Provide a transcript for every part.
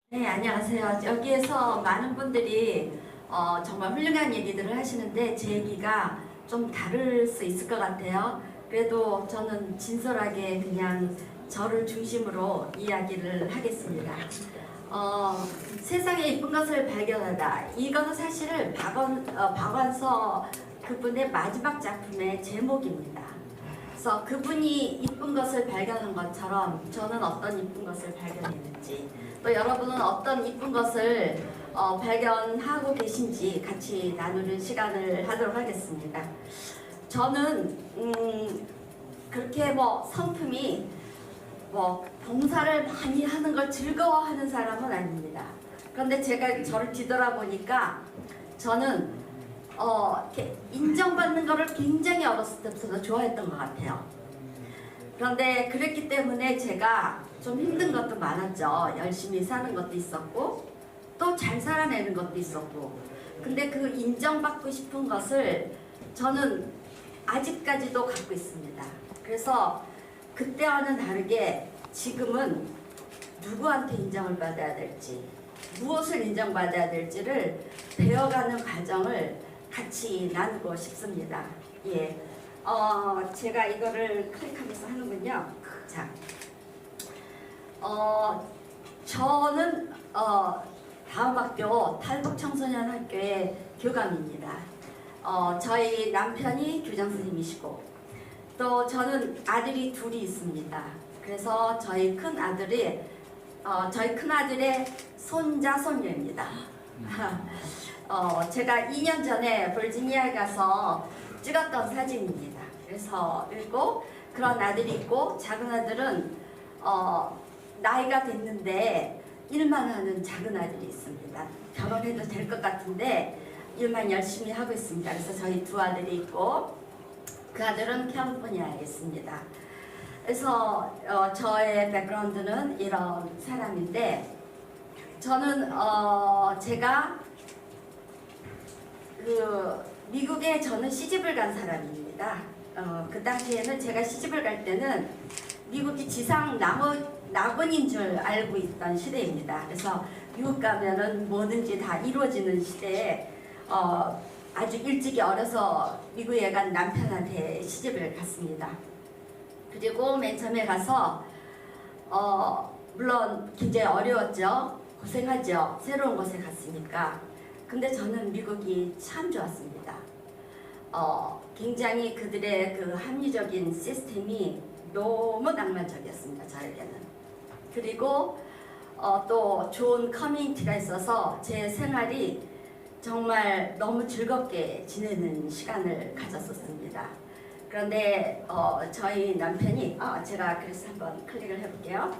네, 안녕하세요. 여기에서 많은 분들이 정말 훌륭한 얘기들을 하시는데 제 얘기가 좀 다를 수 있을 것 같아요. 그래도 저는 진솔하게 그냥 저를 중심으로 이야기를 하겠습니다. 세상에 이쁜 것을 발견하다. 이거는 사실 박완서 그분의 마지막 작품의 제목입니다. 그래서 그분이 이쁜 것을 발견한 것처럼 저는 어떤 이쁜 것을 발견했는지, 또 여러분은 어떤 이쁜 것을 발견하고 계신지 같이 나누는 시간을 하도록 하겠습니다. 저는 그렇게 성품이 봉사를 많이 하는 걸 즐거워하는 사람은 아닙니다. 그런데 제가 저를 뒤돌아보니까 저는 이렇게 인정받는 거를 굉장히 어렸을 때부터 좋아했던 것 같아요. 그런데 그랬기 때문에 제가 좀 힘든 것도 많았죠. 열심히 사는 것도 있었고 또 잘 살아내는 것도 있었고, 근데 그 인정받고 싶은 것을 저는 아직까지도 갖고 있습니다. 그래서 그때와는 다르게 지금은 누구한테 인정을 받아야 될지, 무엇을 인정받아야 될지를 배워가는 과정을 같이 나누고 싶습니다. 예, 제가 이거를 클릭하면서 하는군요. 자, 저는 다음학교 탈북청소년학교의 교감입니다. 저희 남편이 교장 선생님이시고 또 저는 아들이 둘이 있습니다. 그래서 저희 큰 아들의 손자 손녀입니다. 제가 2년 전에 버지니아에 가서 찍었던 사진입니다. 그래서 그리고 그런 아들이 있고, 작은 아들은 나이가 됐는데 일만 하는 작은 아들이 있습니다. 결혼해도 될 것 같은데 일만 열심히 하고 있습니다. 그래서 저희 두 아들이 있고, 그 아들은 캘리포니아에 있습니다. 그래서 저의 백그라운드는 이런 사람인데, 저는 제가 미국에 저는 시집을 간 사람입니다. 그 당시에는 제가 시집을 갈 때는 미국이 지상 낙원인 줄 알고 있던 시대입니다. 그래서 미국 가면은 뭐든지 다 이루어지는 시대에 아주 일찍이 어려서 미국에 간 남편한테 시집을 갔습니다. 그리고 맨 처음에 가서 물론 굉장히 어려웠죠. 고생하죠. 새로운 곳에 갔으니까. 근데 저는 미국이 참 좋았습니다. 굉장히 그들의 그 합리적인 시스템이 너무 낭만적이었습니다. 저에게는. 그리고 또 좋은 커뮤니티가 있어서 제 생활이 정말 너무 즐겁게 지내는 시간을 가졌었습니다. 그런데 저희 남편이 제가 그래서 한번 클릭을 해볼게요.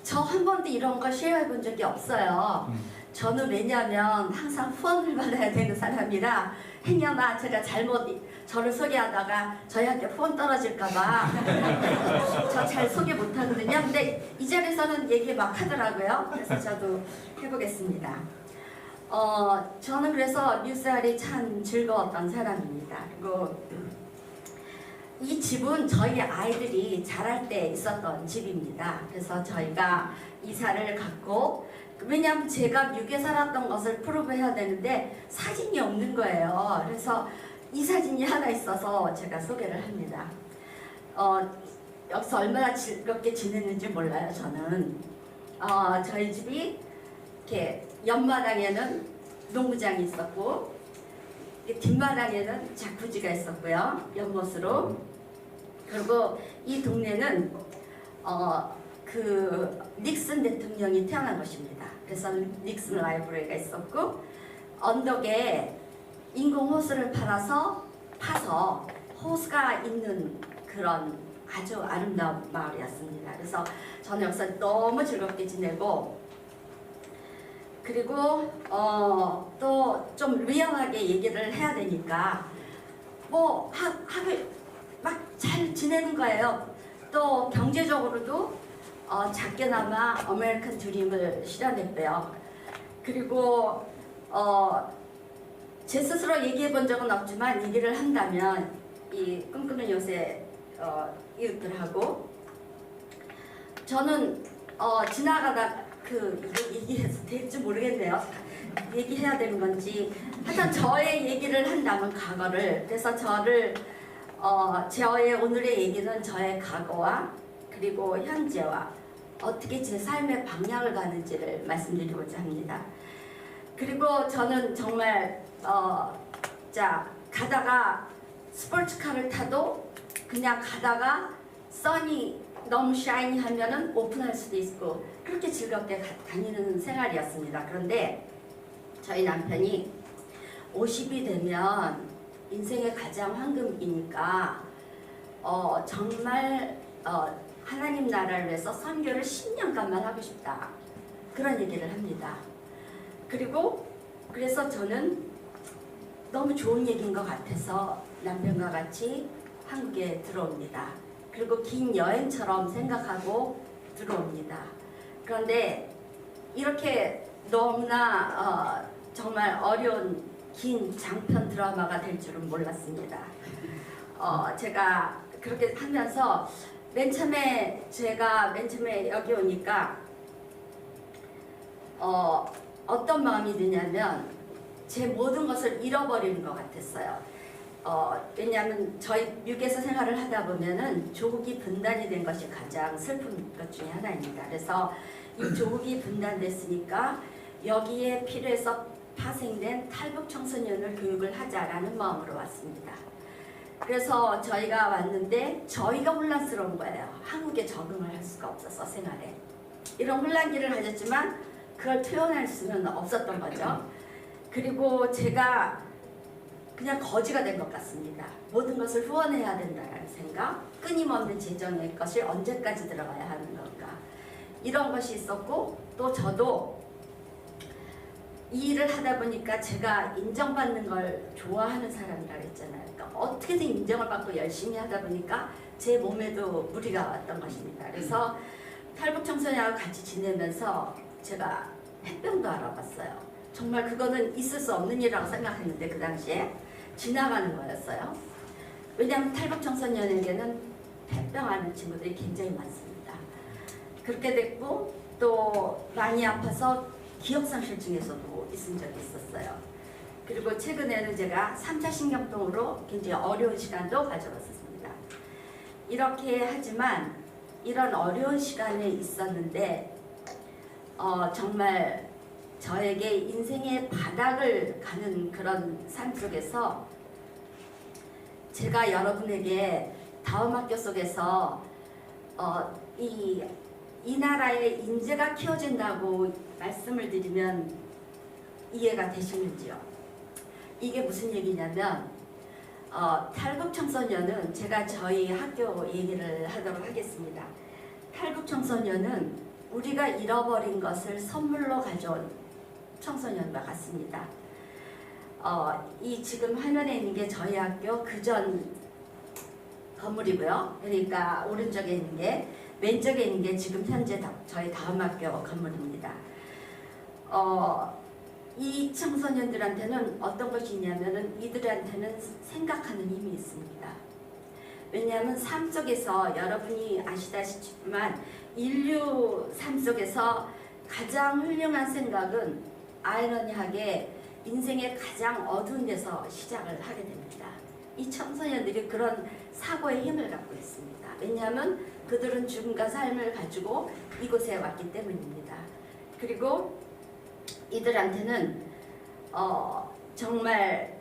저 한 번도 이런 거 쉐어해 본 적이 없어요. 저는 왜냐하면 항상 후원을 받아야 되는 사람이라 행여나 제가 잘못 저를 소개하다가 저희한테 후원 떨어질까봐 저 잘 소개 못하거든요. 근데 이 자리에서는 얘기 막 하더라고요. 그래서 저도 해보겠습니다. 저는 그래서 뉴스알이 참 즐거웠던 사람입니다. 그리고 이 집은 저희 아이들이 자랄 때 있었던 집입니다. 그래서 저희가 이사를 갔고, 왜냐하면 제가 미국에 살았던 것을 프루브해야 되는데 사진이 없는 거예요. 그래서 이 사진이 하나 있어서 제가 소개를 합니다. 여기서 얼마나 즐겁게 지냈는지 몰라요. 저는 저희 집이 이렇게 옆마당에는 농구장이 있었고, 뒷마당에는 자쿠지가 있었고요. 연못으로. 그리고 이 동네는 그 닉슨 대통령이 태어난 곳입니다. 그래서 닉슨 라이브러리가 있었고, 언덕에 인공 호수를 파서 호수가 있는 그런 아주 아름다운 마을이었습니다. 그래서 저는 여기서 너무 즐겁게 지내고, 그리고 또 좀 리얼하게 얘기를 해야 되니까 막 잘 지내는 거예요. 또 경제적으로도 작게나마 아메리칸 드림을 실현했고요. 그리고 제 스스로 얘기해 본 적은 없지만 얘기를 한다면 이 꿈꾸는 요새 이웃들하고 저는 지나가다 이거 얘기해서 될지 모르겠네요. 얘기해야 되는 건지. 하여튼 저의 얘기를 한다면 과거를. 그래서 저의 오늘의 얘기는 저의 과거와 그리고 현재와 어떻게 제 삶의 방향을 가는지를 말씀드리고자 합니다. 그리고 저는 정말 가다가 스포츠카를 타도 그냥 가다가 선이 너무 샤이니 하면은 오픈할 수도 있고 그렇게 즐겁게 다니는 생활이었습니다. 그런데 저희 남편이 50이 되면 인생의 가장 황금기니까 정말 하나님 나라를 위해서 선교를 10년간만 하고 싶다. 그런 얘기를 합니다. 그래서 저는 너무 좋은 얘기인 것 같아서 남편과 같이 한국에 들어옵니다. 그리고 긴 여행처럼 생각하고 들어옵니다. 그런데 이렇게 너무나 정말 어려운 긴 장편 드라마가 될 줄은 몰랐습니다. 제가 그렇게 하면서 맨 처음에 여기 오니까 어떤 마음이 드냐면 제 모든 것을 잃어버리는 것 같았어요. 왜냐하면 저희 미국에서 생활을 하다 보면은 조국이 분단이 된 것이 가장 슬픈 것 중에 하나입니다. 그래서 이 조국이 분단됐으니까 여기에 필요해서 파생된 탈북 청소년을 교육을 하자라는 마음으로 왔습니다. 그래서 저희가 왔는데 저희가 혼란스러운 거예요. 한국에 적응을 할 수가 없어서 생활에. 이런 혼란기를 가졌지만 그걸 표현할 수는 없었던 거죠. 그리고 제가 그냥 거지가 된 것 같습니다. 모든 것을 후원해야 된다는 생각, 끊임없는 재정의 것이 언제까지 들어가야 하는 건가, 이런 것이 있었고, 또 저도 이 일을 하다 보니까 제가 인정받는 걸 좋아하는 사람이라고 했잖아요. 그러니까 어떻게든 인정을 받고 열심히 하다 보니까 제 몸에도 무리가 왔던 것입니다. 그래서 탈북 청소년하고 같이 지내면서 제가 폐병도 알아봤어요. 정말 그거는 있을 수 없는 일이라고 생각했는데 그 당시에 지나가는 거였어요. 왜냐하면 탈북 청소년에게는 폐병 앓는 친구들이 굉장히 많습니다. 그렇게 됐고 또 많이 아파서 기억상실증에서도 있은 적이 있었어요. 그리고 최근에는 제가 3차 신경통으로 굉장히 어려운 시간도 가져봤었습니다. 이렇게 하지만 이런 어려운 시간에 있었는데 정말 저에게 인생의 바닥을 가는 그런 삶 속에서 제가 여러분에게 다음 학교 속에서 이 나라의 인재가 키워진다고 말씀을 드리면 이해가 되시는지요? 이게 무슨 얘기냐면 탈북 청소년은 제가 저희 학교 얘기를 하도록 하겠습니다. 탈북 청소년은 우리가 잃어버린 것을 선물로 가져온 청소년과 같습니다. 이 지금 화면에 있는 게 저희 학교 그전 건물이고요. 그러니까 오른쪽에 있는 게, 왼쪽에 있는 게 지금 현재 저희 다음 학교 건물입니다. 이 청소년들한테는 어떤 것이 있냐면은 이들한테는 생각하는 힘이 있습니다. 왜냐하면 삶 속에서 여러분이 아시다시피만 인류 삶 속에서 가장 훌륭한 생각은 아이러니하게 인생의 가장 어두운 데서 시작을 하게 됩니다. 이 청소년들이 그런 사고의 힘을 갖고 있습니다. 왜냐하면 그들은 죽음과 삶을 가지고 이곳에 왔기 때문입니다. 그리고 이들한테는 정말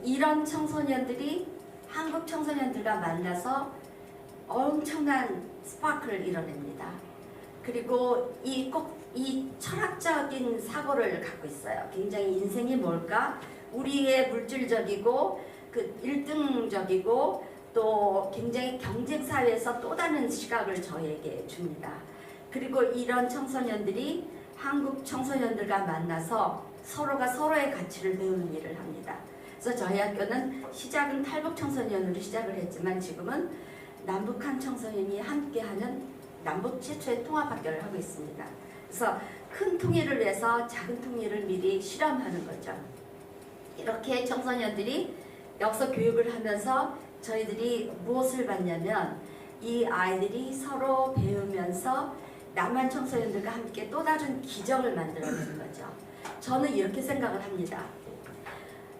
이런 청소년들이 한국 청소년들과 만나서 엄청난 스파크를 이뤄냅니다. 그리고 이 철학적인 사고를 갖고 있어요. 굉장히 인생이 뭘까? 우리의 물질적이고 일등적이고 또 굉장히 경쟁사회에서 또 다른 시각을 저에게 줍니다. 그리고 이런 청소년들이 한국 청소년들과 만나서 서로가 서로의 가치를 배우는 일을 합니다. 그래서 저희 학교는 시작은 탈북 청소년으로 시작을 했지만 지금은 남북한 청소년이 함께하는 남북 최초의 통합학교를 하고 있습니다. 그래서 큰 통일을 위해서 작은 통일을 미리 실험하는 거죠. 이렇게 청소년들이 여기서 교육을 하면서 저희들이 무엇을 받냐면 이 아이들이 서로 배우면서 남한 청소년들과 함께 또 다른 기적을 만들어내는 거죠. 저는 이렇게 생각을 합니다.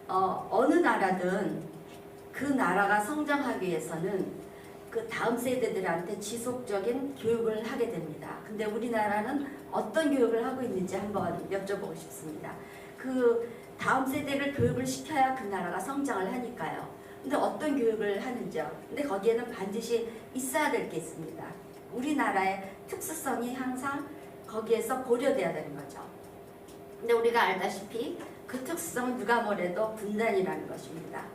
어느 나라든 그 나라가 성장하기 위해서는 그 다음 세대들한테 지속적인 교육을 하게 됩니다. 근데 우리나라는 어떤 교육을 하고 있는지 한번 여쭤보고 싶습니다. 그 다음 세대를 교육을 시켜야 그 나라가 성장을 하니까요. 근데 어떤 교육을 하는지요? 근데 거기에는 반드시 있어야 될 게 있습니다. 우리나라의 특수성이 항상 거기에서 고려돼야 되는 거죠. 근데 우리가 알다시피 그 특수성은 누가 뭐래도 분단이라는 것입니다.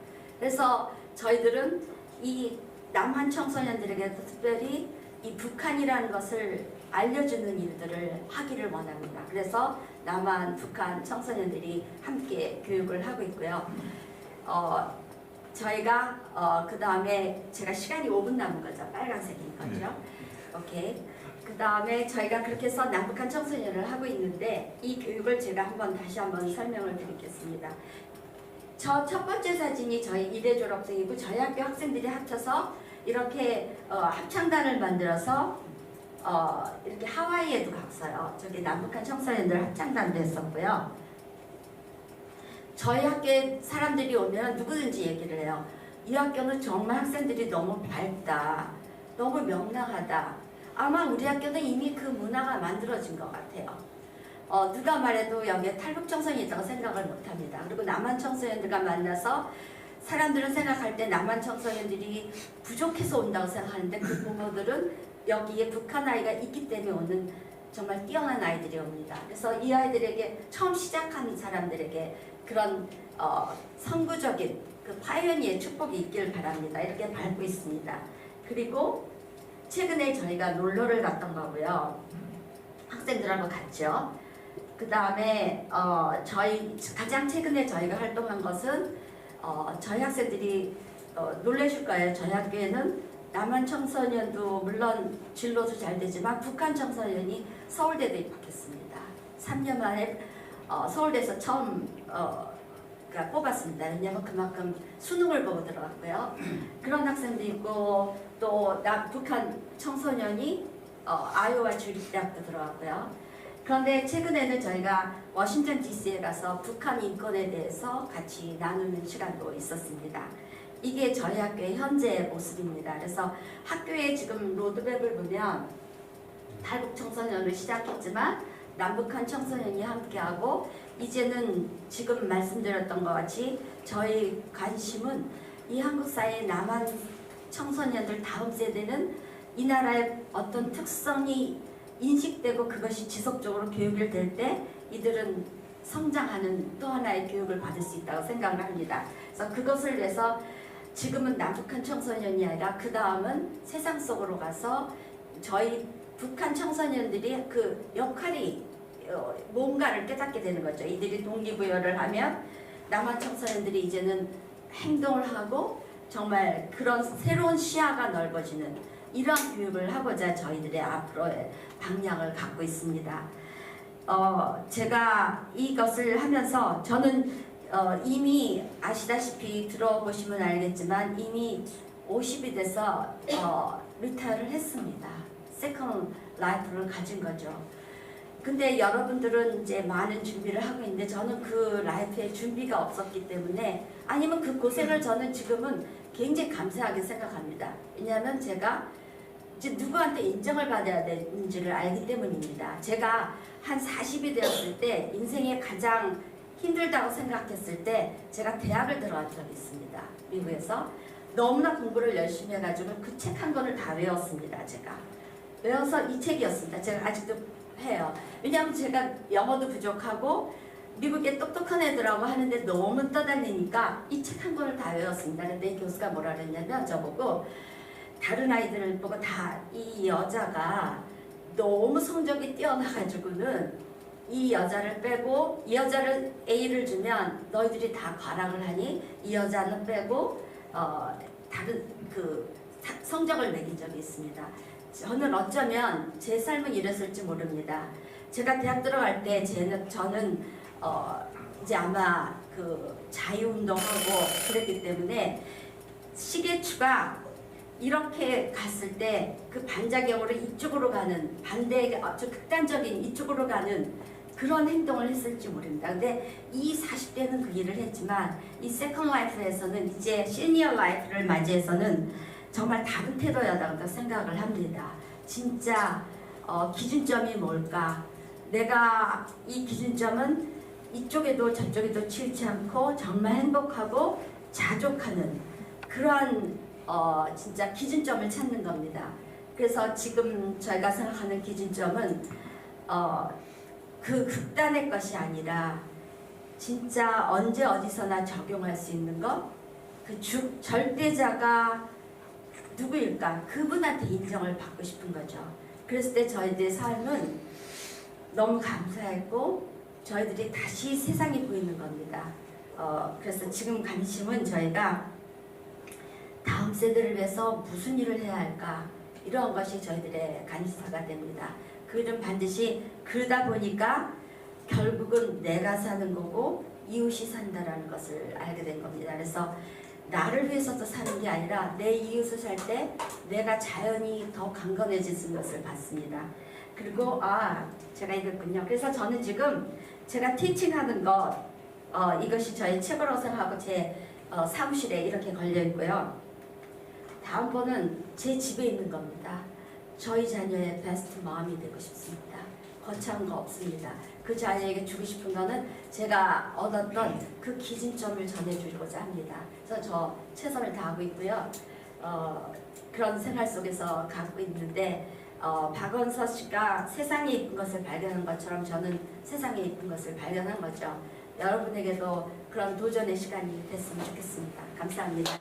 그래서 저희들은 이 남한 청소년들에게도 특별히 이 북한이라는 것을 알려주는 일들을 하기를 원합니다. 그래서 남한, 북한 청소년들이 함께 교육을 하고 있고요. 저희가 그 다음에 제가 시간이 5분 남은 거죠. 빨간색인 거죠. 오케이. 그 다음에 저희가 그렇게 해서 남북한 청소년을 하고 있는데 이 교육을 제가 다시 한번 설명을 드리겠습니다. 저 첫 번째 사진이 저희 이대 졸업생이고 저희 학교 학생들이 합쳐서 이렇게 합창단을 만들어서 이렇게 하와이에도 갔어요. 저기 남북한 청소년들 합창단도 했었고요. 저희 학교에 사람들이 오면 누구든지 얘기를 해요. 이 학교는 정말 학생들이 너무 밝다. 너무 명랑하다. 아마 우리 학교는 이미 그 문화가 만들어진 것 같아요. 누가 말해도 여기에 탈북 청소년이 있다고 생각을 못합니다. 그리고 남한 청소년들과 만나서 사람들은 생각할 때 남한 청소년들이 부족해서 온다고 생각하는데 그 부모들은 여기에 북한 아이가 있기 때문에 오는 정말 뛰어난 아이들이 옵니다. 그래서 이 아이들에게 처음 시작하는 사람들에게 그런 선구적인 그 파이오니의 축복이 있기를 바랍니다. 이렇게 밟고 있습니다. 그리고 최근에 저희가 놀러를 갔던 거고요. 학생들하고 갔죠. 그 다음에 저희 가장 최근에 저희가 활동한 것은 저희 학생들이 놀라실 거예요. 저희 학교에는 남한 청소년도 물론 진로도 잘 되지만 북한 청소년이 서울대도 입학했습니다. 3년 만에 서울대에서 처음 뽑았습니다. 왜냐하면 그만큼 수능을 보고 들어갔고요. 그런 학생도 있고 또 북한 청소년이 아이오와 주립대학도 들어갔고요. 그런데 최근에는 저희가 워싱턴 DC에 가서 북한 인권에 대해서 같이 나누는 시간도 있었습니다. 이게 저희 학교의 현재 모습입니다. 그래서 학교에 지금 로드맵을 보면 탈북 청소년을 시작했지만 남북한 청소년이 함께하고 이제는 지금 말씀드렸던 것 같이 저희 관심은 이 한국 사회의 남한 청소년들 다음 세대는 이 나라의 어떤 특성이 인식되고 그것이 지속적으로 교육이 될 때 이들은 성장하는 또 하나의 교육을 받을 수 있다고 생각을 합니다. 그래서 그것을 위해서 지금은 남북한 청소년이 아니라 그 다음은 세상 속으로 가서 저희 북한 청소년들이 그 역할이 뭔가를 깨닫게 되는 거죠. 이들이 동기부여를 하면 남한 청소년들이 이제는 행동을 하고 정말 그런 새로운 시야가 넓어지는 이런 교육을 하고자 저희들의 앞으로의 방향을 갖고 있습니다. 제가 이것을 하면서 저는 이미 아시다시피 들어보시면 알겠지만 이미 50이 돼서 리타이어를 했습니다. 세컨 라이프를 가진 거죠. 근데 여러분들은 이제 많은 준비를 하고 있는데 저는 그 라이프에 준비가 없었기 때문에 아니면 그 고생을 저는 지금은 굉장히 감사하게 생각합니다. 왜냐하면 제가 이제 누구한테 인정을 받아야 되는지를 알기 때문입니다. 제가 한 40이 되었을 때 인생에 가장 힘들다고 생각했을 때 제가 대학을 들어간 적이 있습니다. 미국에서 너무나 공부를 열심히 해가지고 그 책 한 권을 다 외웠습니다. 제가 외워서 이 책이었습니다. 제가 아직도 해요. 왜냐하면 제가 영어도 부족하고 미국에 똑똑한 애들하고 하는데 너무 떠달리니까 이 책 한 권을 다 외웠습니다. 근데 이 교수가 뭐라 그랬냐면 저보고 다른 아이들을 보고 다 이 여자가 너무 성적이 뛰어나가지고는 이 여자를 빼고 이 여자를 A를 주면 너희들이 다 과락을 하니 이 여자는 빼고 다른 그 성적을 매긴 적이 있습니다. 저는 어쩌면 제 삶은 이랬을지 모릅니다. 제가 대학 들어갈 때 저는 이제 아마 그 자유운동하고 그랬기 때문에 시계추가 이렇게 갔을 때 그 반작용으로 이쪽으로 가는 반대의 아주 극단적인 이쪽으로 가는 그런 행동을 했을지 모릅니다. 근데 이 40대는 그 일을 했지만 이 세컨 라이프에서는 이제 시니어 라이프를 맞이해서는 정말 다른 태도였다고 생각을 합니다. 진짜 기준점이 뭘까? 내가 이 기준점은 이쪽에도 저쪽에도 치우치 않고 정말 행복하고 자족하는 그러한 진짜 기준점을 찾는 겁니다. 그래서 지금 저희가 생각하는 기준점은 그 극단의 것이 아니라 진짜 언제 어디서나 적용할 수 있는 것, 그 절대자가 누구일까? 그분한테 인정을 받고 싶은 거죠. 그랬을 때 저희들의 삶은 너무 감사했고 저희들이 다시 세상이 보이는 겁니다. 그래서 지금 관심은 저희가 다음 세대를 위해서 무슨 일을 해야 할까? 이런 것이 저희들의 관심사가 됩니다. 그 일은 반드시 그러다 보니까 결국은 내가 사는 거고 이웃이 산다라는 것을 알게 된 겁니다. 그래서 나를 위해서도 사는 게 아니라 내 이웃을 살 때 내가 자연히 더 강건해지는 것을 봤습니다. 그리고 제가 읽었군요. 그래서 저는 지금 제가 티칭하는 것 이것이 저의 책으로 생각하고 제 사무실에 이렇게 걸려 있고요. 다음 번은 제 집에 있는 겁니다. 저희 자녀의 베스트 마음이 되고 싶습니다. 거창한 거 없습니다. 그 자녀에게 주고 싶은 거는 제가 얻었던 그 기준점을 전해주고자 합니다. 그래서 저 최선을 다하고 있고요. 그런 생활 속에서 갖고 있는데 박원서 씨가 세상에 이쁜 것을 발견한 것처럼 저는 세상에 이쁜 것을 발견한 거죠. 여러분에게도 그런 도전의 시간이 됐으면 좋겠습니다. 감사합니다.